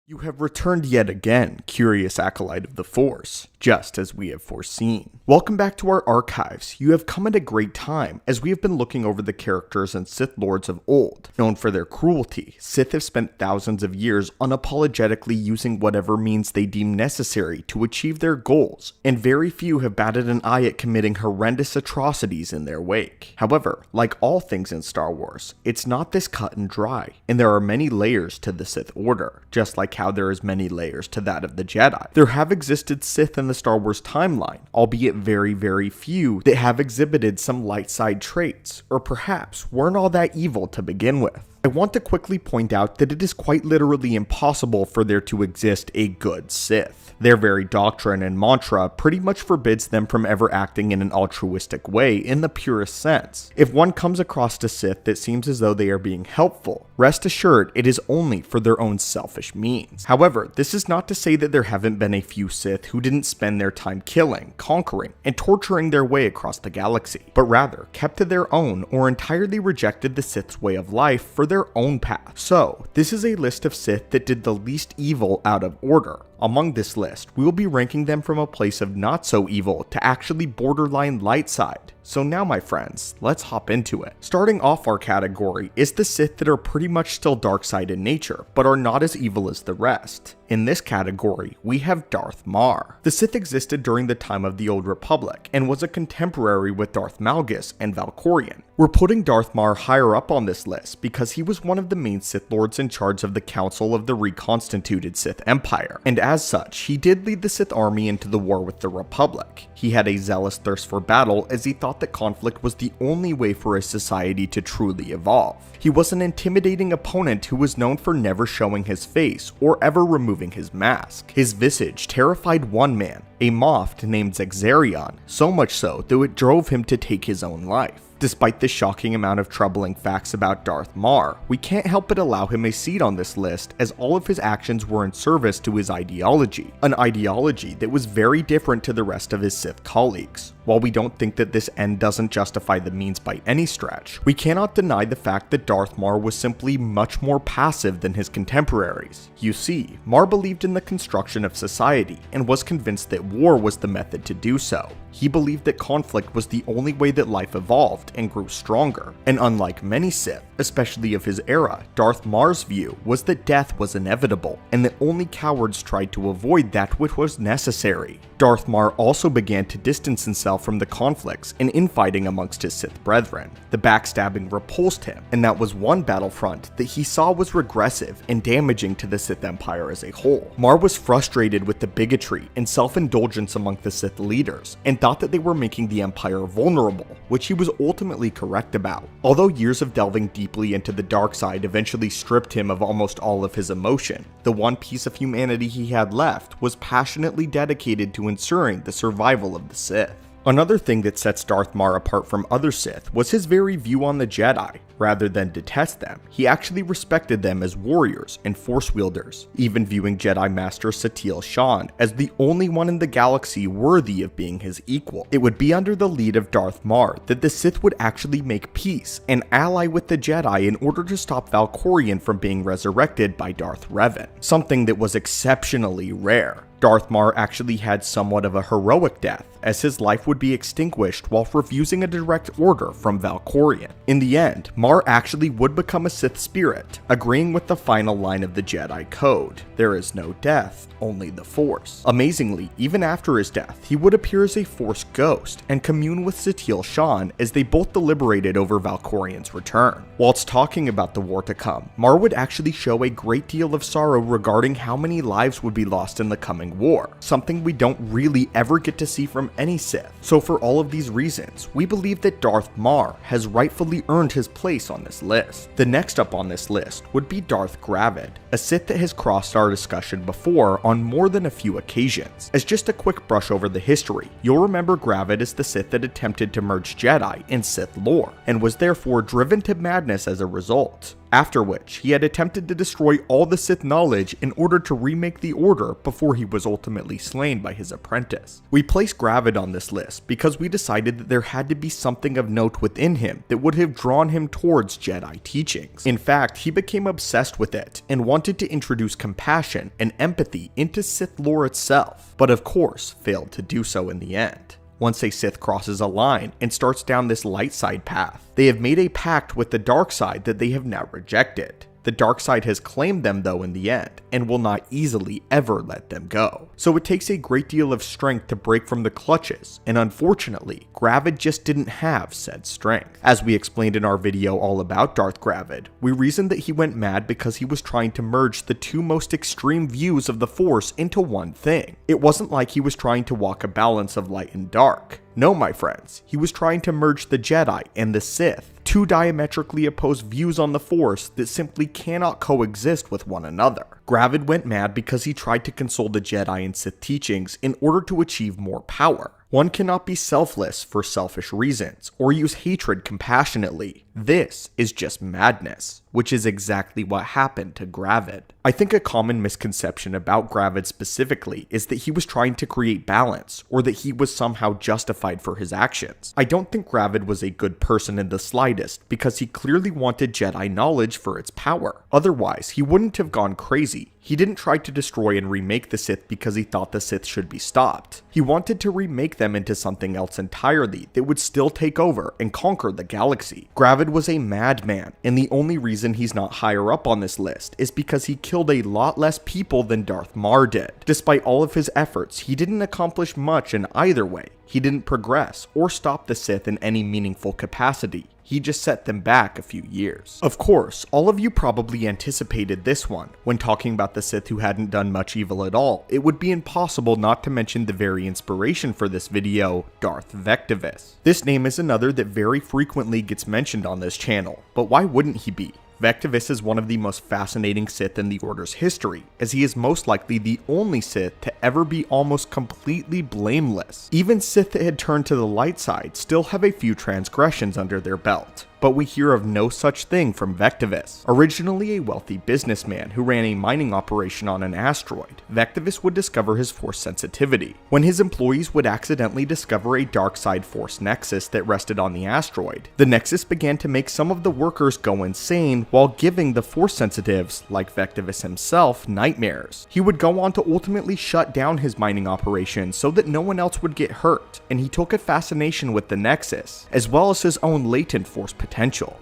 You have returned yet again, curious acolyte of the Force, just as we have foreseen. Welcome back to our archives. You have come at a great time, as we have been looking over the characters and Sith Lords of old. Known for their cruelty, Sith have spent thousands of years unapologetically using whatever means they deem necessary to achieve their goals, and very few have batted an eye at committing horrendous atrocities in their wake. However, like all things in Star Wars, it's not this cut and dry, and there are many layers to the Sith Order, just like how there is many layers to that of the Jedi. There have existed Sith in the Star Wars timeline, albeit very few, that have exhibited some light side traits, or perhaps weren't all that evil to begin with. I want to quickly point out that it is quite literally impossible for there to exist a good Sith. Their very doctrine and mantra pretty much forbids them from ever acting in an altruistic way in the purest sense. If one comes across a Sith that seems as though they are being helpful, rest assured it is only for their own selfish means. However, this is not to say that there haven't been a few Sith who didn't spend their time killing, conquering, and torturing their way across the galaxy, but rather kept to their own or entirely rejected the Sith's way of life for their own path. So, this is a list of Sith that did the least evil out of order. Among this list, we will be ranking them from a place of not so evil to actually borderline light side. So now, my friends, let's hop into it. Starting off our category is the Sith that are pretty much still dark side in nature, but are not as evil as the rest. In this category, we have Darth Mar. The Sith existed during the time of the Old Republic, and was a contemporary with Darth Malgus and Valkorion. We're putting Darth Mar higher up on this list because he was one of the main Sith Lords in charge of the Council of the reconstituted Sith Empire, and as such, he did lead the Sith army into the war with the Republic. He had a zealous thirst for battle as he thought that conflict was the only way for a society to truly evolve. He was an intimidating opponent who was known for never showing his face or ever removing his mask. His visage terrified one man, a Moff named Zexarion, so much so that it drove him to take his own life. Despite the shocking amount of troubling facts about Darth Mar, we can't help but allow him a seat on this list as all of his actions were in service to his ideology, an ideology that was very different to the rest of his Sith colleagues. While we don't think that this end doesn't justify the means by any stretch, we cannot deny the fact that Darth Mar was simply much more passive than his contemporaries. You see, Mar believed in the construction of society and was convinced that war was the method to do so. He believed that conflict was the only way that life evolved and grew stronger. And unlike many Sith, especially of his era, Darth Mar's view was that death was inevitable and that only cowards tried to avoid that which was necessary. Darth Mar also began to distance himself from the conflicts and infighting amongst his Sith brethren. The backstabbing repulsed him, and that was one battlefront that he saw was regressive and damaging to the Sith Empire as a whole. Mar was frustrated with the bigotry and self-indulgence among the Sith leaders, and thought that they were making the Empire vulnerable, which he was ultimately correct about. Although years of delving deeply into the dark side eventually stripped him of almost all of his emotion, the one piece of humanity he had left was passionately dedicated to ensuring the survival of the Sith. Another thing that sets Darth Mar apart from other Sith was his very view on the Jedi. Rather than detest them, he actually respected them as warriors and force wielders, even viewing Jedi Master Satele Shan as the only one in the galaxy worthy of being his equal. It would be under the lead of Darth Mar that the Sith would actually make peace and ally with the Jedi in order to stop Valkorion from being resurrected by Darth Revan, something that was exceptionally rare. Darth Mar actually had somewhat of a heroic death, as his life would be extinguished while refusing a direct order from Valkorion. In the end, Mar actually would become a Sith spirit, agreeing with the final line of the Jedi Code: "There is no death, only the Force." Amazingly, even after his death, he would appear as a Force ghost and commune with Satele Shan as they both deliberated over Valkorion's return. Whilst talking about the war to come, Mar would actually show a great deal of sorrow regarding how many lives would be lost in the coming war, something we don't really ever get to see from any Sith. So for all of these reasons, we believe that Darth Mar has rightfully earned his place on this list. The next up on this list would be Darth Gravid, a Sith that has crossed our discussion before on more than a few occasions. As just a quick brush over the history, you'll remember Gravid as the Sith that attempted to merge Jedi and Sith lore, and was therefore driven to madness as a result. after which he had attempted to destroy all the Sith knowledge in order to remake the Order before he was ultimately slain by his apprentice. We placed Grait on this list because we decided that there had to be something of note within him that would have drawn him towards Jedi teachings. In fact, he became obsessed with it and wanted to introduce compassion and empathy into Sith lore itself, but of course failed to do so in the end. Once a Sith crosses a line and starts down this light side path, they have made a pact with the dark side that they have now rejected. The dark side has claimed them though in the end, and will not easily ever let them go. So it takes a great deal of strength to break from the clutches, and unfortunately, Grait just didn't have said strength. As we explained in our video all about Darth Grait, we reasoned that he went mad because he was trying to merge the two most extreme views of the Force into one thing. It wasn't like he was trying to walk a balance of light and dark. No, my friends, he was trying to merge the Jedi and the Sith, two diametrically opposed views on the Force that simply cannot coexist with one another. Grait went mad because he tried to console the Jedi and Sith teachings in order to achieve more power. One cannot be selfless for selfish reasons, or use hatred compassionately. This is just madness, which is exactly what happened to Grait. I think a common misconception about Grait specifically is that he was trying to create balance, or that he was somehow justified for his actions. I don't think Grait was a good person in the slightest, because he clearly wanted Jedi knowledge for its power. Otherwise, he wouldn't have gone crazy. He didn't try to destroy and remake the Sith because he thought the Sith should be stopped. He wanted to remake them into something else entirely that would still take over and conquer the galaxy. Grait was a madman, and the only reason he's not higher up on this list is because he killed a lot less people than Darth Mar did. Despite all of his efforts, he didn't accomplish much in either way. He didn't progress or stop the Sith in any meaningful capacity. He just set them back a few years. Of course, all of you probably anticipated this one. When talking about the Sith who hadn't done much evil at all, it would be impossible not to mention the very inspiration for this video, Darth Vektivus. This name is another that very frequently gets mentioned on this channel, but why wouldn't he be? Vektivus is one of the most fascinating Sith in the Order's history, as he is most likely the only Sith to ever be almost completely blameless. Even Sith that had turned to the light side still have a few transgressions under their belt. But we hear of no such thing from Vektivus. Originally a wealthy businessman who ran a mining operation on an asteroid, Vektivus would discover his Force sensitivity. When his employees would accidentally discover a dark side Force nexus that rested on the asteroid, the nexus began to make some of the workers go insane while giving the Force sensitives, like Vektivus himself, nightmares. He would go on to ultimately shut down his mining operation so that no one else would get hurt, and he took a fascination with the nexus, as well as his own latent Force potential.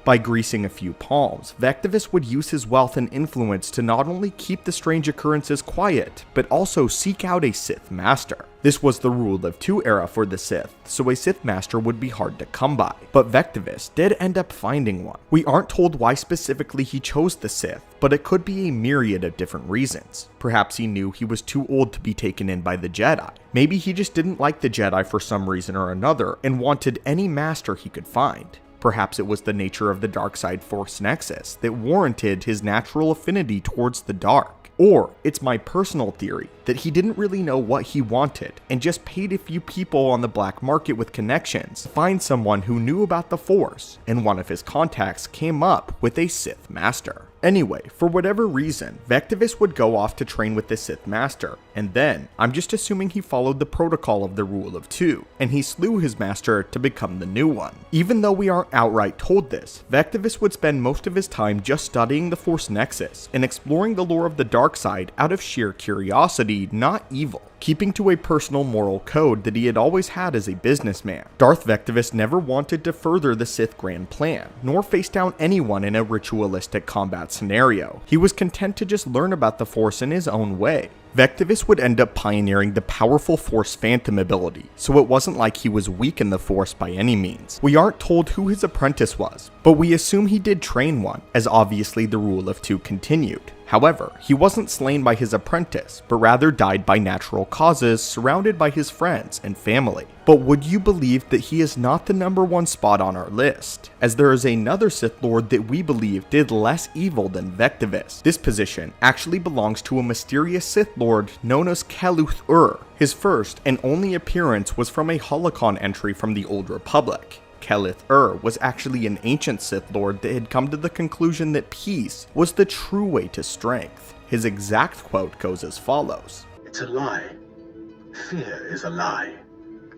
By greasing a few palms, Vektivus would use his wealth and influence to not only keep the strange occurrences quiet, but also seek out a Sith master. This was the Rule of Two era for the Sith, so a Sith master would be hard to come by, but Vektivus did end up finding one. We aren't told why specifically he chose the Sith, but it could be a myriad of different reasons. Perhaps he knew he was too old to be taken in by the Jedi. Maybe he just didn't like the Jedi for some reason or another and wanted any master he could find. Perhaps it was the nature of the dark side Force nexus that warranted his natural affinity towards the dark. Or it's my personal theory that he didn't really know what he wanted and just paid a few people on the black market with connections to find someone who knew about the Force, and one of his contacts came up with a Sith master. Anyway, for whatever reason, Vektivus would go off to train with the Sith master, and then, I'm just assuming he followed the protocol of the Rule of Two, and he slew his master to become the new one. Even though we aren't outright told this, Vektivus would spend most of his time just studying the Force nexus and exploring the lore of the dark side out of sheer curiosity, not evil, keeping to a personal moral code that he had always had as a businessman. Darth Vektivus never wanted to further the Sith grand plan, nor face down anyone in a ritualistic combat scenario. He was content to just learn about the Force in his own way. Vektivus would end up pioneering the powerful Force Phantom ability, so it wasn't like he was weak in the Force by any means. We aren't told who his apprentice was, but we assume he did train one, as obviously the Rule of Two continued. However, he wasn't slain by his apprentice, but rather died by natural causes surrounded by his friends and family. But would you believe that he is not the #1 spot on our list, as there is another Sith Lord that we believe did less evil than Vektivus. This position actually belongs to a mysterious Sith Lord known as Kth Ur. His first and only appearance was from a holocron entry from the Old Republic. Kth Ur was actually an ancient Sith Lord that had come to the conclusion that peace was the true way to strength. His exact quote goes as follows. It's a lie. Fear is a lie.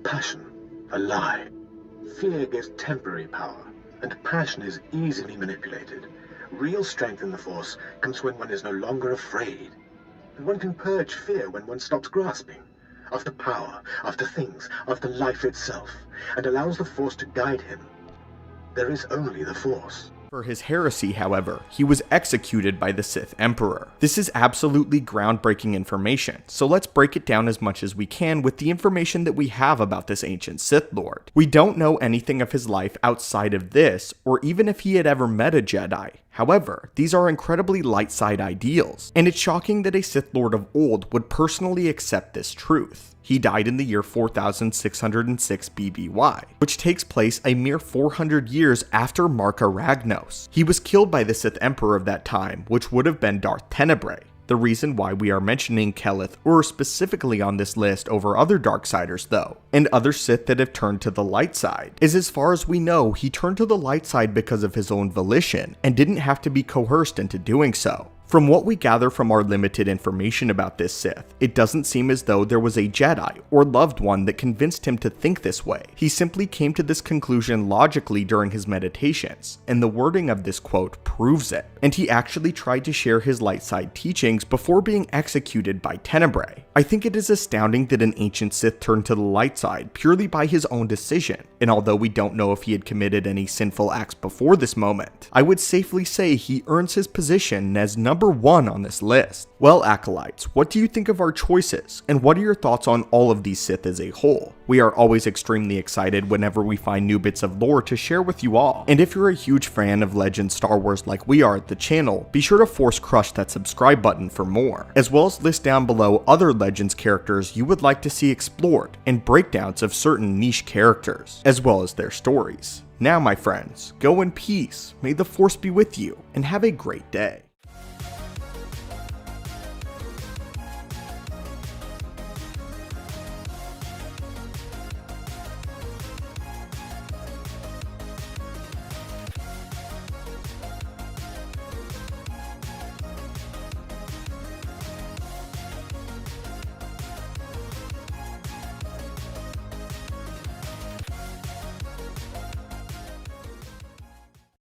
Passion, a lie. Fear gives temporary power, and passion is easily manipulated. Real strength in the Force comes when one is no longer afraid. And one can purge fear when one stops grasping after power, after things, after life itself, and allows the Force to guide him. There is only the Force. For his heresy, however, he was executed by the Sith Emperor. This is absolutely groundbreaking information, so let's break it down as much as we can with the information that we have about this ancient Sith Lord. We don't know anything of his life outside of this, or even if he had ever met a Jedi. However, these are incredibly light side ideals, and it's shocking that a Sith Lord of old would personally accept this truth. He died in the year 4606 BBY, which takes place a mere 400 years after Marka Ragnos. He was killed by the Sith Emperor of that time, which would have been Darth Tenebrae. The reason why we are mentioning Kth Ur specifically on this list over other Darksiders though, and other Sith that have turned to the light side, is as far as we know, he turned to the light side because of his own volition, and didn't have to be coerced into doing so. From what we gather from our limited information about this Sith, it doesn't seem as though there was a Jedi or loved one that convinced him to think this way. He simply came to this conclusion logically during his meditations, and the wording of this quote proves it. And he actually tried to share his light side teachings before being executed by Tenebrae. I think it is astounding that an ancient Sith turned to the light side purely by his own decision, and although we don't know if he had committed any sinful acts before this moment, I would safely say he earns his position as number 1 on this list. Well, Acolytes, what do you think of our choices, and what are your thoughts on all of these Sith as a whole? We are always extremely excited whenever we find new bits of lore to share with you all, and if you're a huge fan of Legends Star Wars like we are at the channel, be sure to force crush that subscribe button for more, as well as list down below other Legends characters you would like to see explored, and breakdowns of certain niche characters, as well as their stories. Now my friends, go in peace, may the Force be with you, and have a great day.